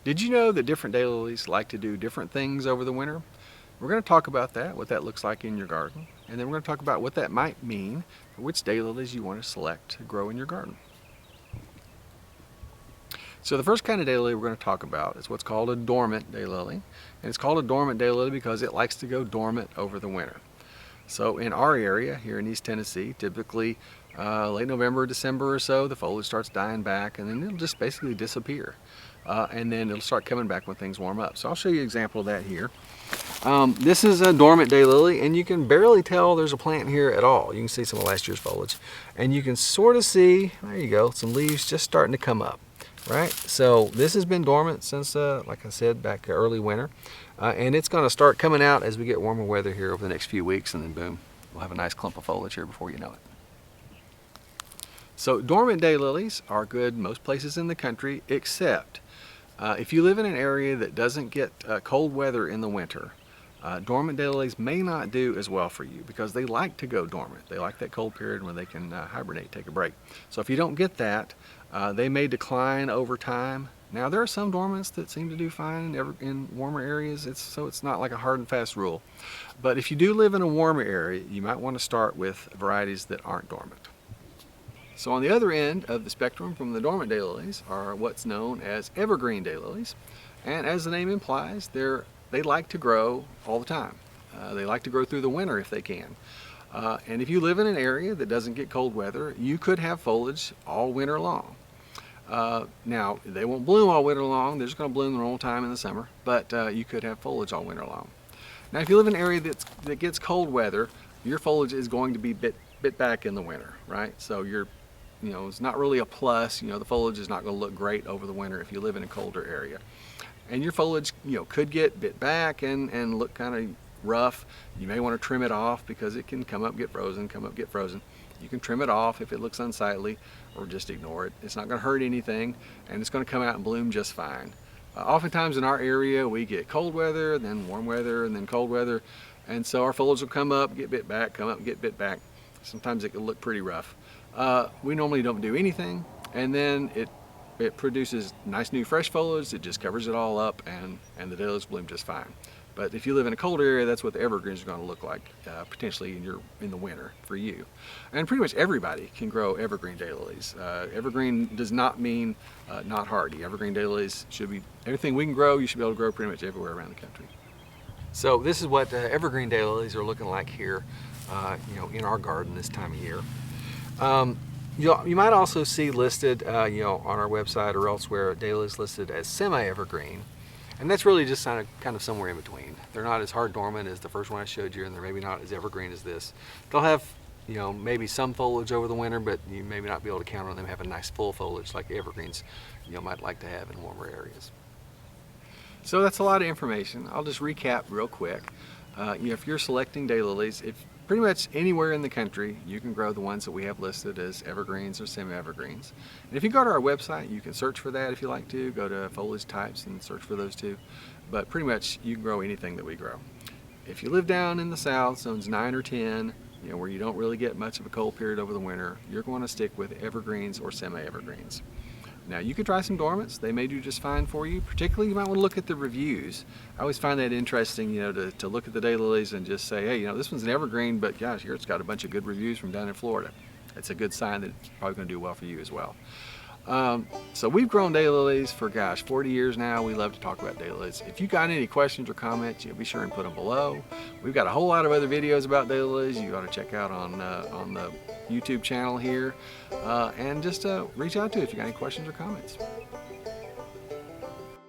Did you know that different daylilies like to do different things over the winter? We're going to talk about that, what that looks like in your garden, and then we're going to talk about what that might mean for which daylilies you want to select to grow in your garden. So the first kind of daylily we're going to talk about is what's called a dormant daylily. And it's called a dormant daylily because it likes to go dormant over the winter. So in our area here in East Tennessee, typically late November, December or so, the foliage starts dying back and then it'll just basically disappear. And then it'll start coming back when things warm up. So I'll show you an example of that here. This is a dormant daylily, and you can barely tell there's a plant here at all. You can see some of last year's foliage. And you can sort of see, there you go, some leaves just starting to come up. Right, so this has been dormant since, like I said, back early winter. And it's going to start coming out as we get warmer weather here over the next few weeks, and then boom, we'll have a nice clump of foliage here before you know it. So dormant daylilies are good most places in the country, except if you live in an area that doesn't get cold weather in the winter. Dormant daylilies may not do as well for you because they like to go dormant. They like that cold period when they can hibernate, take a break. So if you don't get that, they may decline over time. Now there are some dormants that seem to do fine in warmer areas, so it's not like a hard and fast rule. But if you do live in a warmer area, you might want to start with varieties that aren't dormant. So on the other end of the spectrum from the dormant daylilies are what's known as evergreen daylilies. And as the name implies, they like to grow all the time. They like to grow through the winter if they can. And if you live in an area that doesn't get cold weather, you could have foliage all winter long. Now, they won't bloom all winter long. They're just going to bloom their own time in the summer, but you could have foliage all winter long. Now, if you live in an area that gets cold weather, your foliage is going to be bit back in the winter, right? So it's not really a plus. The foliage is not going to look great over the winter if you live in a colder area. And your foliage, could get bit back and look kind of rough. You may want to trim it off because it can come up, get frozen, come up, get frozen. You can trim it off if it looks unsightly, or just ignore it. It's not going to hurt anything, and it's going to come out and bloom just fine. Oftentimes in our area, we get cold weather, then warm weather, and then cold weather, and so our foliage will come up, get bit back, come up, get bit back. Sometimes it can look pretty rough. We normally don't do anything, and then it produces nice new fresh foliage. It just covers it all up, and the daylilies bloom just fine. But if you live in a cold area, that's what the evergreens are going to look like, potentially in the winter for you. And pretty much everybody can grow evergreen daylilies. Evergreen does not mean not hardy. Evergreen daylilies should be everything we can grow. You should be able to grow pretty much everywhere around the country. So this is what evergreen daylilies are looking like here, in our garden this time of year. You might also see listed, on our website or elsewhere, daylilies listed as semi-evergreen. And that's really just kind of somewhere in between. They're not as hard dormant as the first one I showed you, and they're maybe not as evergreen as this. They'll have, maybe some foliage over the winter, but you maybe not be able to count on them having nice full foliage like evergreens, might like to have in warmer areas. So that's a lot of information. I'll just recap real quick. If you're selecting daylilies, if pretty much anywhere in the country, you can grow the ones that we have listed as evergreens or semi-evergreens. And if you go to our website, you can search for that if you like to. Go to foliage types and search for those two. But pretty much you can grow anything that we grow. If you live down in the south, zones 9 or 10, where you don't really get much of a cold period over the winter, you're going to stick with evergreens or semi-evergreens. Now you could try some dormants. They may do just fine for you. Particularly, you might want to look at the reviews. I always find that interesting, to look at the daylilies and just say, hey, this one's an evergreen, but gosh, here it's got a bunch of good reviews from down in Florida. It's a good sign that it's probably going to do well for you as well. So we've grown daylilies for 40 years now. We love to talk about daylilies. If you got any questions or comments, be sure and put them below. We've got a whole lot of other videos about daylilies you ought to check out on the YouTube channel here, and just reach out to us if you got any questions or comments.